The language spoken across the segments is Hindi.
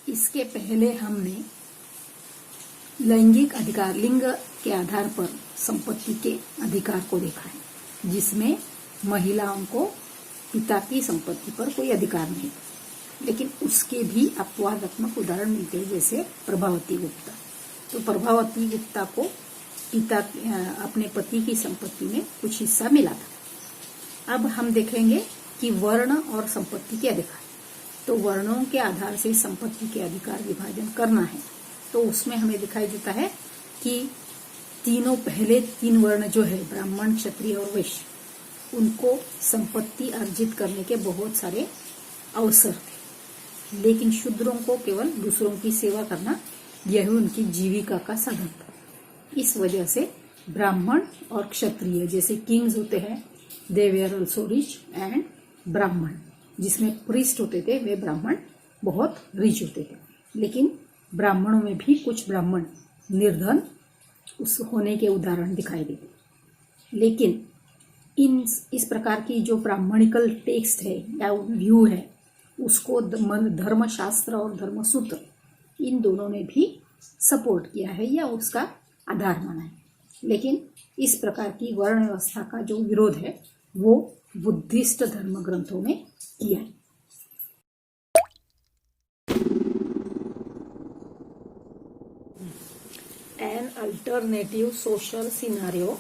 इसके पहले हमने लैंगिक अधिकार, लिंग के आधार पर संपत्ति के अधिकार को देखा है, जिसमें महिलाओं को पिता की संपत्ति पर कोई अधिकार नहीं, लेकिन उसके भी अपवादात्मक उदाहरण मिलते हैं, जैसे प्रभावती गुप्ता। तो प्रभावती गुप्ता को पिता अपने पति की संपत्ति में कुछ हिस्सा मिला था। अब हम देखेंगे कि वर्ण और संपत्ति के अधिकार। तो वर्णों के आधार से संपत्ति के अधिकार विभाजन करना है, तो उसमें हमें दिखाई देता है कि पहले तीन वर्ण जो है, ब्राह्मण, क्षत्रिय और वैश्य, उनको संपत्ति अर्जित करने के बहुत सारे अवसर थे, लेकिन शूद्रों को केवल दूसरों की सेवा करना यह उनकी जीविका का साधन था। इस वजह से ब्राह्मण और क्षत्रिय जैसे किंग्स होते हैं, they were also rich, and ब्राह्मण जिसमें प्रीस्ट होते थे, वे ब्राह्मण बहुत रिच होते थे। लेकिन ब्राह्मणों में भी कुछ ब्राह्मण निर्धन उस होने के उदाहरण दिखाई देते। लेकिन इस प्रकार की जो ब्राह्मणिकल टेक्स्ट है या व्यू है, उसको धर्मशास्त्र और धर्मसूत्र इन दोनों ने भी सपोर्ट किया है या उसका आधार माना है। लेकिन इस प्रकार की वर्ण व्यवस्था का जो विरोध है वो बुद्धिस्ट धर्म ग्रंथों में किया है। An alternative social scenario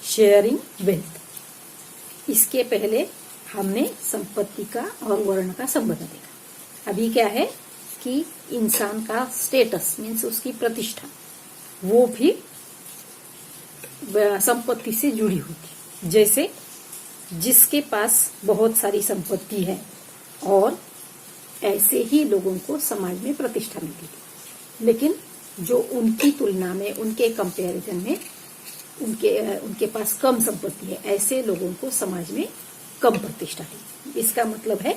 sharing wealth. इसके पहले हमने संपत्ति का और वर्ण का संबंध देखा। अभी क्या है कि इंसान का स्टेटस मीन्स उसकी प्रतिष्ठा वो भी संपत्ति से जुड़ी होती। जैसे जिसके पास बहुत सारी संपत्ति है और ऐसे ही लोगों को समाज में प्रतिष्ठा मिलती थी, लेकिन जो उनकी तुलना में, उनके कंपैरिजन में उनके पास कम संपत्ति है, ऐसे लोगों को समाज में कम प्रतिष्ठा थी। इसका मतलब है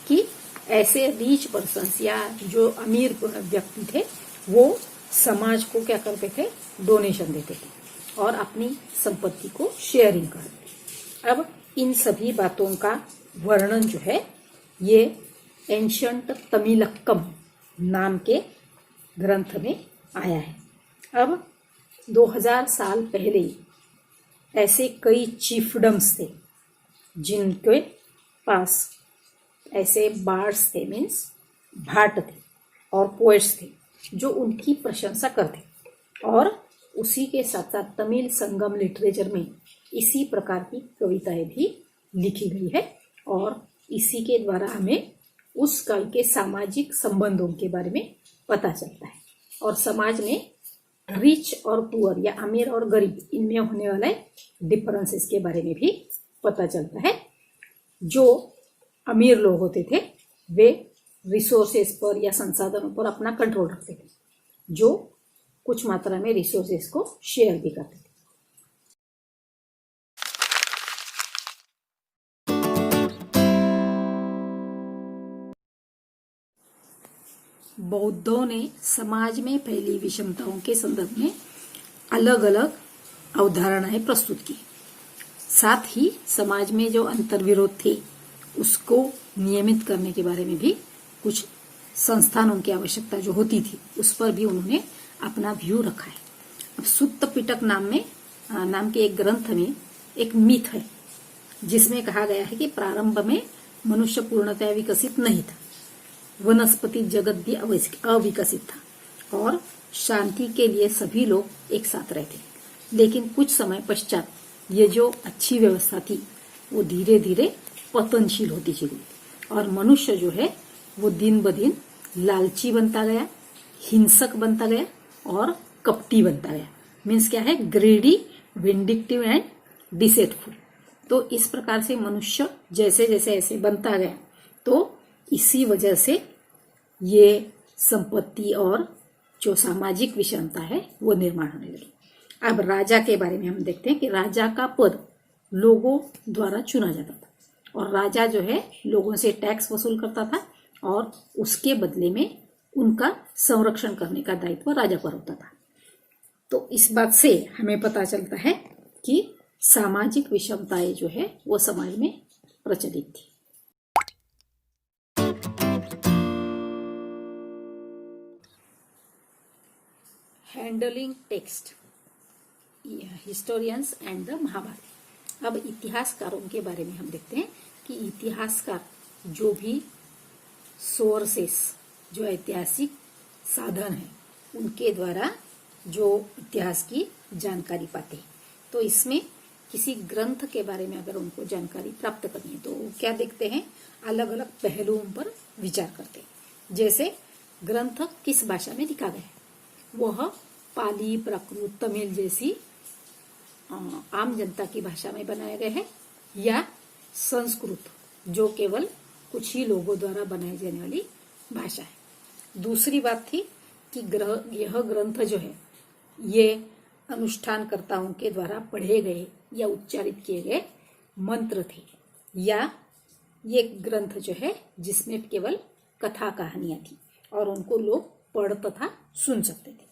कि ऐसे रीच पर्सन्स या जो अमीर व्यक्ति थे वो समाज को क्या करते थे, डोनेशन देते थे और अपनी संपत्ति को शेयरिंग करते। अब इन सभी बातों का वर्णन जो है ये एंशंट तमिलक्कम नाम के ग्रंथ में आया है। अब 2000 साल पहले ऐसे कई चीफडम्स थे जिनके पास ऐसे बार्ड्स थे, मीन्स भाट थे और पोएट्स थे जो उनकी प्रशंसा करते, और उसी के साथ साथ तमिल संगम लिटरेचर में इसी प्रकार की कविताएं भी लिखी गई है, और इसी के द्वारा हमें उस काल के सामाजिक संबंधों के बारे में पता चलता है, और समाज में रिच और पुअर या अमीर और गरीब इनमें होने वाले डिफरेंसेस के बारे में भी पता चलता है। जो अमीर लोग होते थे वे रिसोर्सेस पर या संसाधनों पर अपना कंट्रोल रखते थे, जो कुछ मात्रा में रिसोर्सेस को शेयर भी करते थे। बौद्धों ने समाज में फैली विषमताओं के संदर्भ में अलग अलग अवधारणाएं प्रस्तुत की। साथ ही समाज में जो अंतर्विरोध थे उसको नियमित करने के बारे में भी कुछ संस्थानों की आवश्यकता जो होती थी उस पर भी उन्होंने अपना व्यू रखा है। अब सुत्त पिटक नाम के एक ग्रंथ में एक मिथ है जिसमें कहा गया है कि प्रारंभ में मनुष्य पूर्णतया विकसित नहीं था, वनस्पति जगत भी अविकसित था और शांति के लिए सभी लोग एक साथ रहते। लेकिन कुछ समय पश्चात ये जो अच्छी व्यवस्था थी वो धीरे धीरे पतनशील होती चली और मनुष्य जो है वो दिन ब दिन लालची बनता गया, हिंसक बनता गया और कपटी बनता गया। मीन्स क्या है, ग्रेडी, विंडिक्टिव एंड डिसेटफुल। तो इस प्रकार से मनुष्य जैसे जैसे ऐसे बनता गया तो इसी वजह से ये संपत्ति और जो सामाजिक विषमता है वो निर्माण होने लगी। अब राजा के बारे में हम देखते हैं कि राजा का पद लोगों द्वारा चुना जाता था और राजा जो है लोगों से टैक्स वसूल करता था और उसके बदले में उनका संरक्षण करने का दायित्व राजा पर होता था। तो इस बात से हमें पता चलता है कि सामाजिक विषमताएं जो है वो समाज में प्रचलित थी। Handling text historians and the Mahabharata. अब इतिहासकारों के बारे में हम देखते हैं कि इतिहासकार जो भी सोर्सेस, जो ऐतिहासिक साधन है, उनके द्वारा जो इतिहास की जानकारी पाते हैं। तो इसमें किसी ग्रंथ के बारे में अगर उनको जानकारी प्राप्त करनी है तो वो क्या देखते हैं, अलग अलग पहलुओं पर विचार करते हैं। जैसे ग्रंथ किस भाषा में लिखा गया है, वह पाली, प्राकृत, तमिल जैसी आम जनता की भाषा में बनाया गया है या संस्कृत जो केवल कुछ ही लोगों द्वारा बनाई जाने वाली भाषा है। दूसरी बात थी कि यह ग्रंथ जो है ये अनुष्ठानकर्ताओं के द्वारा पढ़े गए या उच्चारित किए गए मंत्र थे, या ये ग्रंथ जो है जिसमें केवल कथा कहानियां थी और उनको लोग पढ़ तथा सुन सकते थे।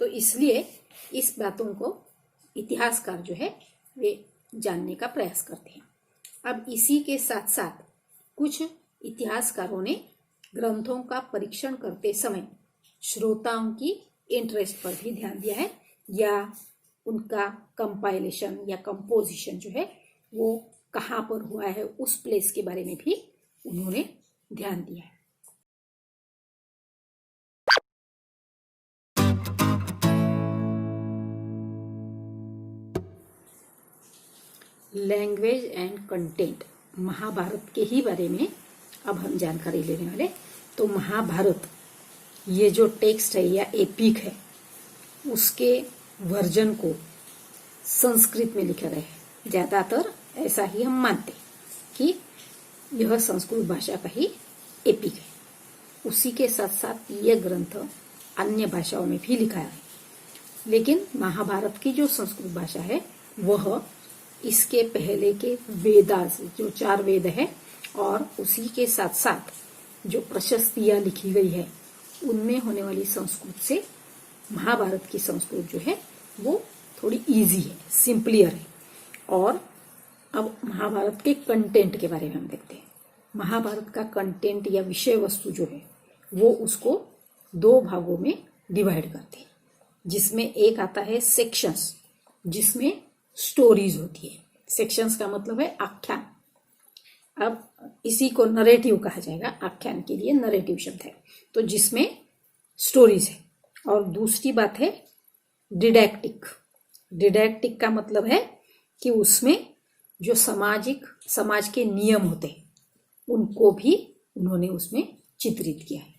तो इसलिए इस बातों को इतिहासकार जो है वे जानने का प्रयास करते हैं। अब इसी के साथ साथ कुछ इतिहासकारों ने ग्रंथों का परीक्षण करते समय श्रोताओं की इंटरेस्ट पर भी ध्यान दिया है, या उनका कंपाइलेशन या कंपोजिशन जो है वो कहाँ पर हुआ है उस प्लेस के बारे में भी उन्होंने ध्यान दिया है। लैंग्वेज एंड कंटेंट, महाभारत के ही बारे में अब हम जानकारी लेने वाले। तो महाभारत ये जो टेक्स्ट है या एपिक है, उसके वर्जन को संस्कृत में लिखा गया है। ज्यादातर ऐसा ही हम मानते कि यह संस्कृत भाषा का ही एपिक है। उसी के साथ साथ यह ग्रंथ अन्य भाषाओं में भी लिखा है, लेकिन महाभारत की जो संस्कृत भाषा है वह इसके पहले के वेदास, जो 4 वेद है, और उसी के साथ साथ जो प्रशस्तियां लिखी गई है उनमें होने वाली संस्कृत से महाभारत की संस्कृत जो है वो थोड़ी इजी है, सिंपलियर है। और अब महाभारत के कंटेंट के बारे में हम देखते हैं। महाभारत का कंटेंट या विषय वस्तु जो है वो उसको 2 भागों में डिवाइड करते हैं, जिसमें एक आता है सेक्शंस, जिसमें स्टोरीज होती है। सेक्शंस का मतलब है आख्यान। अब इसी को नरेटिव कहा जाएगा, आख्यान के लिए नरेटिव शब्द है, तो जिसमें स्टोरीज है। और दूसरी बात है डिडैक्टिक। डिडैक्टिक का मतलब है कि उसमें जो समाज के नियम होते हैं उनको भी उन्होंने उसमें चित्रित किया है।